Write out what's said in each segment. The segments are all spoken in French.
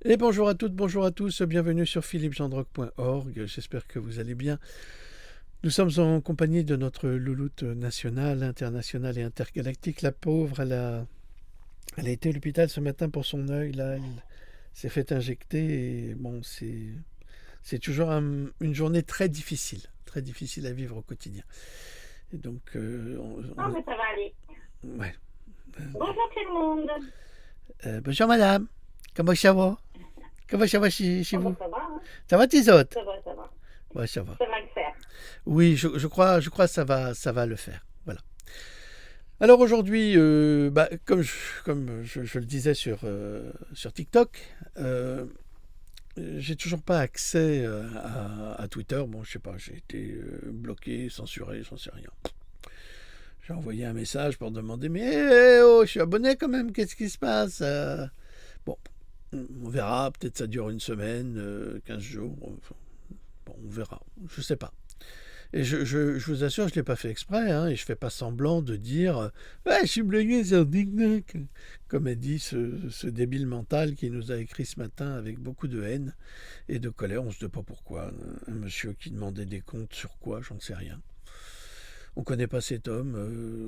Et bonjour à toutes, bonjour à tous, bienvenue sur philippejandrock.org, j'espère que vous allez bien. Nous sommes en compagnie de notre louloute nationale, internationale et intergalactique. La pauvre, elle a été à l'hôpital ce matin pour son œil, là, elle s'est fait injecter et bon, c'est toujours une journée très difficile à vivre au quotidien. Et donc, Non, mais ça va aller. ouais. Bonjour tout le monde. Bonjour madame, comment ça va? Comment ça va chez Oh, bah, vous? ça va, hein. Ça va tes autres? Ça va, ça va. Ouais, ça va. Ça va le faire. Oui, je crois que ça va le faire. Voilà. Alors aujourd'hui, comme je le disais sur TikTok, euh, j'ai toujours pas accès à Twitter. Bon, je sais pas, j'ai été bloqué, censuré, j'en sais rien. J'ai envoyé un message pour demander, mais oh, je suis abonné quand même, qu'est-ce qui se passe? Bon, on verra, peut-être ça dure une semaine, 15 jours. Enfin, bon, on verra, je sais pas. Et je vous assure, je ne l'ai pas fait exprès, hein, et je ne fais pas semblant de dire ouais, je suis bloqué sur TikTok, comme a dit ce débile mental qui nous a écrit ce matin avec beaucoup de haine et de colère. On ne se dit pas pourquoi. Un monsieur qui demandait des comptes sur quoi, j'en sais rien. On ne connaît pas cet homme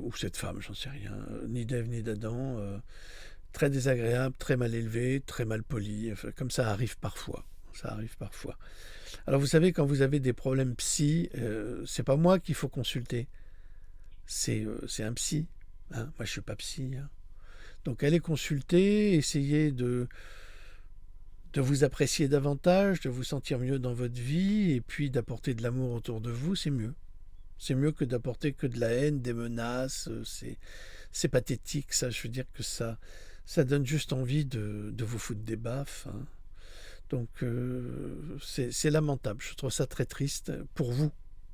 ou cette femme, j'en sais rien. Ni d'Ève ni d'Adam. Très désagréable, très mal élevé, très mal poli. Enfin, comme ça arrive parfois. Ça arrive parfois. Alors vous savez, quand vous avez des problèmes psy, c'est pas moi qu'il faut consulter, c'est un psy. Hein. Moi je suis pas psy. Hein. Donc allez consulter, essayez de vous apprécier davantage, de vous sentir mieux dans votre vie, et puis d'apporter de l'amour autour de vous, c'est mieux. C'est mieux que d'apporter que de la haine, des menaces, c'est pathétique ça, je veux dire que ça donne juste envie de vous foutre des baffes. Hein. Donc c'est lamentable, je trouve ça très triste pour vous,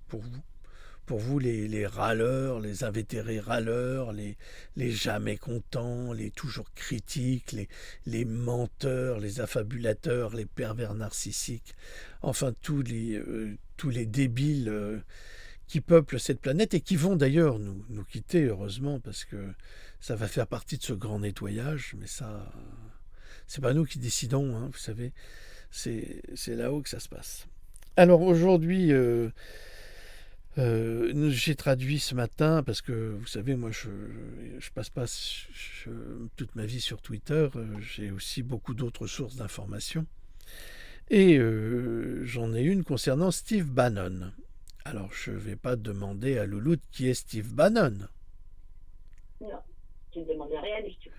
pour vous les râleurs, les invétérés râleurs, les jamais contents, les toujours critiques, les menteurs, les affabulateurs, les pervers narcissiques, enfin tous les débiles qui peuplent cette planète et qui vont d'ailleurs nous quitter heureusement parce que ça va faire partie de ce grand nettoyage, mais ça, c'est pas nous qui décidons, hein, vous savez. C'est là-haut que ça se passe. Alors aujourd'hui, j'ai traduit ce matin parce que vous savez, moi je passe pas toute ma vie sur Twitter, j'ai aussi beaucoup d'autres sources d'informations. Et j'en ai une concernant Steve Bannon. Alors je ne vais pas demander à Louloute qui est Steve Bannon. Non, tu ne demandes rien du tout.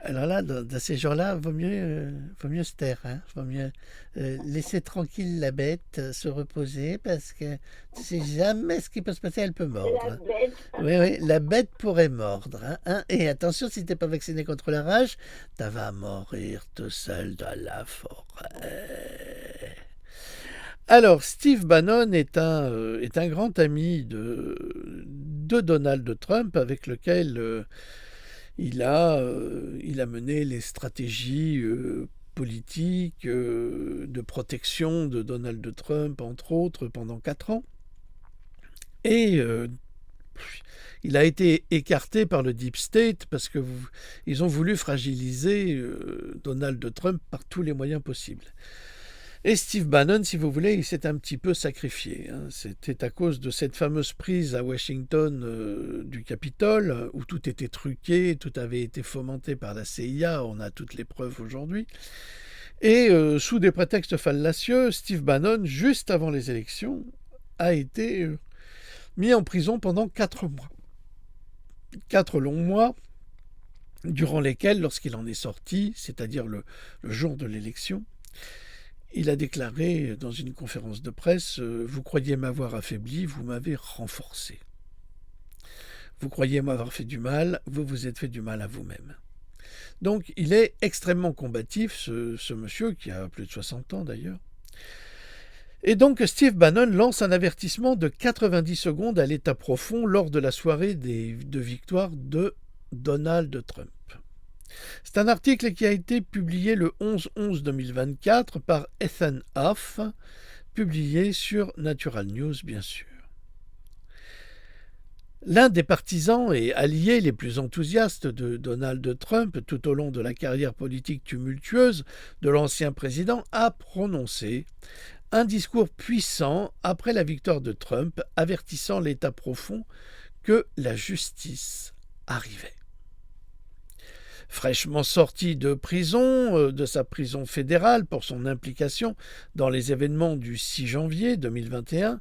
Alors là, dans ces jours-là, vaut mieux se taire, hein. Vaut mieux laisser tranquille la bête, se reposer, parce que tu sais jamais ce qui peut se passer, elle peut mordre. La Hein. bête. Oui, oui, la bête pourrait mordre. Hein. Et attention, si t'es pas vacciné contre la rage, tu vas mourir tout seul dans la forêt. Alors, Steve Bannon est un grand ami de Donald Trump, avec lequel il a mené les stratégies politiques de protection de Donald Trump, entre autres, pendant 4 ans. Et il a été écarté par le Deep State parce que ils ont voulu fragiliser Donald Trump par tous les moyens possibles. Et Steve Bannon, si vous voulez, il s'est un petit peu sacrifié. Hein. C'était à cause de cette fameuse prise à Washington du Capitole, où tout était truqué, tout avait été fomenté par la CIA, on a toutes les preuves aujourd'hui. Et sous des prétextes fallacieux, Steve Bannon, juste avant les élections, a été mis en prison pendant 4 mois. 4 longs mois, durant lesquels, lorsqu'il en est sorti, c'est-à-dire le jour de l'élection, il a déclaré dans une conférence de presse Vous croyez m'avoir affaibli, vous m'avez renforcé. Vous croyez m'avoir fait du mal, vous vous êtes fait du mal à vous-même. Donc il est extrêmement combatif, ce monsieur, qui a plus de 60 ans d'ailleurs. Et donc Steve Bannon lance un avertissement de 90 secondes à l'état profond lors de la soirée de victoire de Donald Trump. C'est un article qui a été publié le 11/11/2024 par Ethan Huff, publié sur Natural News, bien sûr. L'un des partisans et alliés les plus enthousiastes de Donald Trump tout au long de la carrière politique tumultueuse de l'ancien président a prononcé un discours puissant après la victoire de Trump, avertissant l'État profond que la justice arrivait. Fraîchement sorti de prison, de sa prison fédérale pour son implication dans les événements du 6 janvier 2021,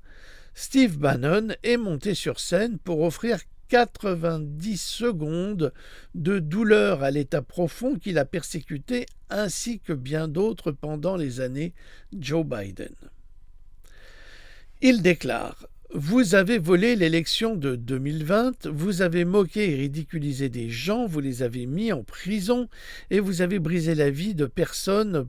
Steve Bannon est monté sur scène pour offrir 90 secondes de douleur à l'État profond qui l'a persécuté ainsi que bien d'autres pendant les années Joe Biden. Il déclare « Vous avez volé l'élection de 2020, vous avez moqué et ridiculisé des gens, vous les avez mis en prison et vous avez brisé la vie de personnes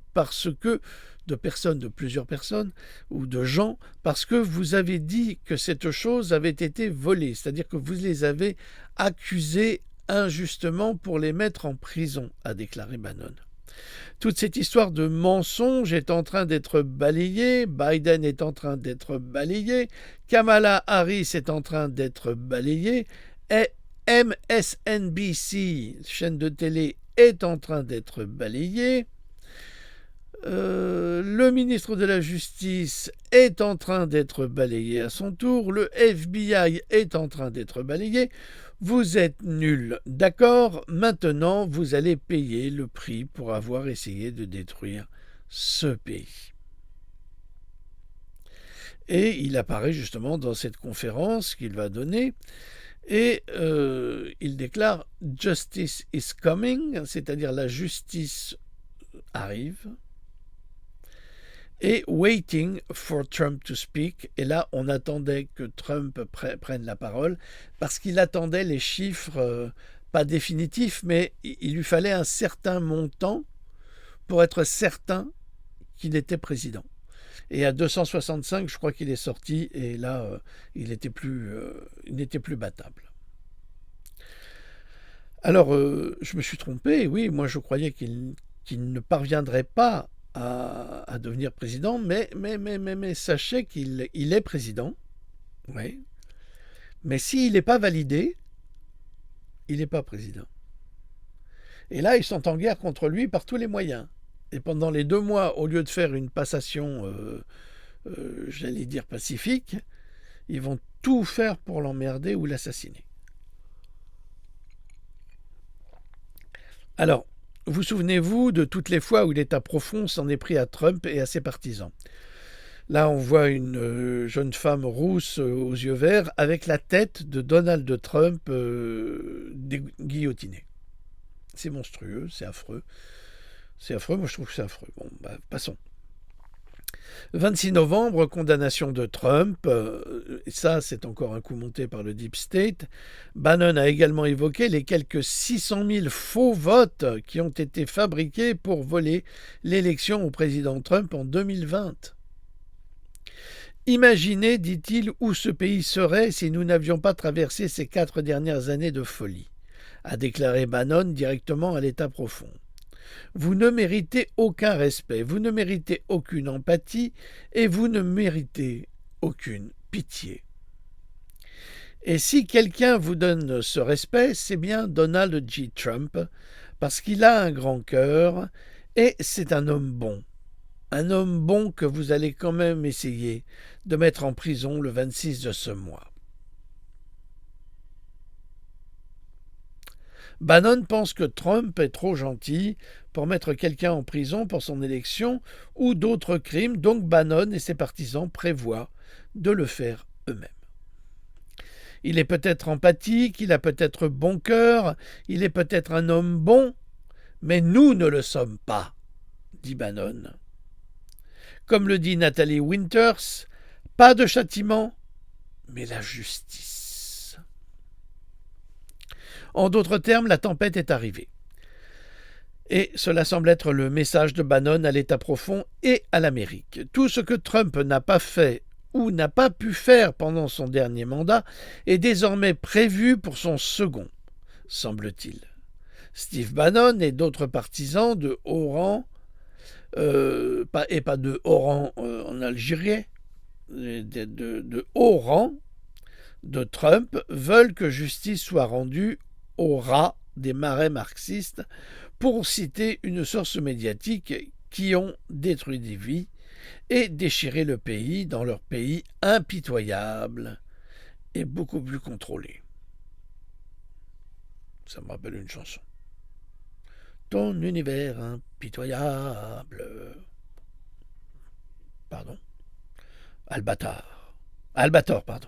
de plusieurs personnes ou de gens parce que vous avez dit que cette chose avait été volée, c'est-à-dire que vous les avez accusés injustement pour les mettre en prison », a déclaré Bannon. Toute cette histoire de mensonge est en train d'être balayée, Biden est en train d'être balayé, Kamala Harris est en train d'être balayée, et MSNBC, chaîne de télé, est en train d'être balayée. Le ministre de la Justice est en train d'être balayé à son tour, le FBI est en train d'être balayé. Vous êtes nuls, d'accord? Maintenant, vous allez payer le prix pour avoir essayé de détruire ce pays. Et il apparaît justement dans cette conférence qu'il va donner et il déclare « Justice is coming », c'est-à-dire la justice arrive. Et « Waiting for Trump to speak », et là on attendait que Trump prenne la parole, parce qu'il attendait les chiffres, pas définitifs, mais il lui fallait un certain montant pour être certain qu'il était président. Et à 265, je crois qu'il est sorti, et là il n'était plus battable. Alors, je me suis trompé, oui, moi je croyais qu'il ne parviendrait pas à devenir président, mais sachez qu'il est président, oui. Mais s'il n'est pas validé, il n'est pas président. Et là, ils sont en guerre contre lui par tous les moyens. Et pendant les 2 mois, au lieu de faire une passation, j'allais dire pacifique, ils vont tout faire pour l'emmerder ou l'assassiner. Alors, vous souvenez-vous de toutes les fois où l'État profond s'en est pris à Trump et à ses partisans. Là, on voit une jeune femme rousse aux yeux verts avec la tête de Donald Trump guillotinée. C'est monstrueux, c'est affreux. C'est affreux, moi je trouve que c'est affreux. Bon, passons. 26 novembre, condamnation de Trump, et ça c'est encore un coup monté par le Deep State. Bannon a également évoqué les quelques 600 000 faux votes qui ont été fabriqués pour voler l'élection au président Trump en 2020. Imaginez, dit-il, où ce pays serait si nous n'avions pas traversé ces 4 dernières années de folie, a déclaré Bannon directement à l'État profond. Vous ne méritez aucun respect, vous ne méritez aucune empathie et vous ne méritez aucune pitié. Et si quelqu'un vous donne ce respect, c'est bien Donald J. Trump, parce qu'il a un grand cœur et c'est un homme bon. Un homme bon que vous allez quand même essayer de mettre en prison le 26 de ce mois. Bannon pense que Trump est trop gentil pour mettre quelqu'un en prison pour son élection ou d'autres crimes, donc Bannon et ses partisans prévoient de le faire eux-mêmes. Il est peut-être empathique, il a peut-être bon cœur, il est peut-être un homme bon, mais nous ne le sommes pas, dit Bannon. Comme le dit Natalie Winters, pas de châtiment, mais la justice. En d'autres termes, la tempête est arrivée. Et cela semble être le message de Bannon à l'État profond et à l'Amérique. Tout ce que Trump n'a pas fait ou n'a pas pu faire pendant son dernier mandat est désormais prévu pour son second, semble-t-il. Steve Bannon et d'autres partisans de haut rang, pas de haut rang en Algérie, de haut rang, de Trump veulent que justice soit rendue aux rats des marais marxistes, pour citer une source médiatique, qui ont détruit des vies et déchiré le pays dans leur pays impitoyable et beaucoup plus contrôlé. Ça me rappelle une chanson. Ton univers impitoyable. Pardon. Albator, pardon.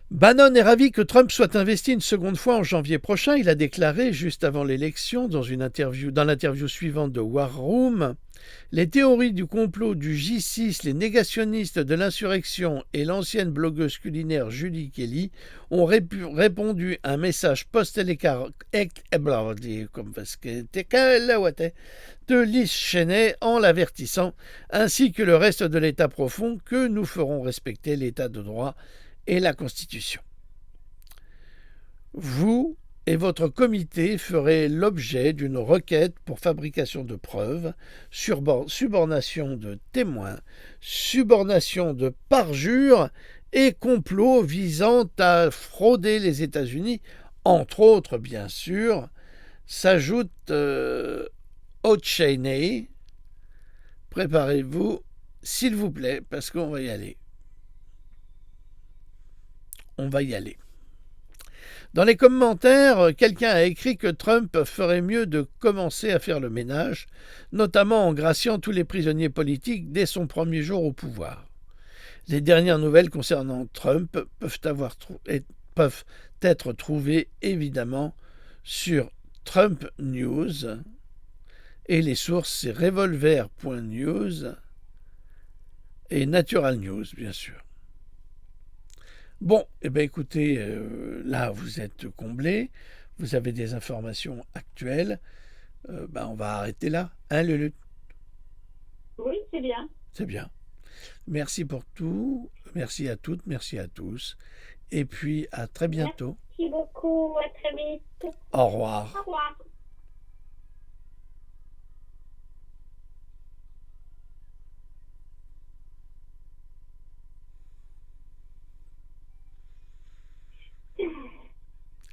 Bannon est ravi que Trump soit investi une seconde fois en janvier prochain. Il a déclaré, juste avant l'élection, dans l'interview suivante de War Room, « Les théories du complot du J6, les négationnistes de l'insurrection et l'ancienne blogueuse culinaire Julie Kelly ont répondu à un message post-électoral de Liz Cheney en l'avertissant, ainsi que le reste de l'État profond, que nous ferons respecter l'État de droit et la Constitution. Vous et votre comité ferez l'objet d'une requête pour fabrication de preuves, subornation de témoins, subornation de parjure et complot visant à frauder les États-Unis, entre autres, bien sûr, s'ajoute Cheney. Préparez-vous, s'il vous plaît, parce qu'on va y aller. On va y aller. Dans les commentaires, quelqu'un a écrit que Trump ferait mieux de commencer à faire le ménage, notamment en graciant tous les prisonniers politiques dès son premier jour au pouvoir. Les dernières nouvelles concernant Trump peuvent être trouvées évidemment sur Trump News, et les sources c'est revolver.news et Natural News, bien sûr. Bon, eh bien écoutez, là vous êtes comblés, vous avez des informations actuelles, on va arrêter là, hein Lulu? Oui, c'est bien. C'est bien. Merci pour tout, merci à toutes, merci à tous, et puis à très bientôt. Merci beaucoup, à très vite. Au revoir. Au revoir.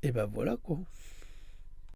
Et ben voilà quoi.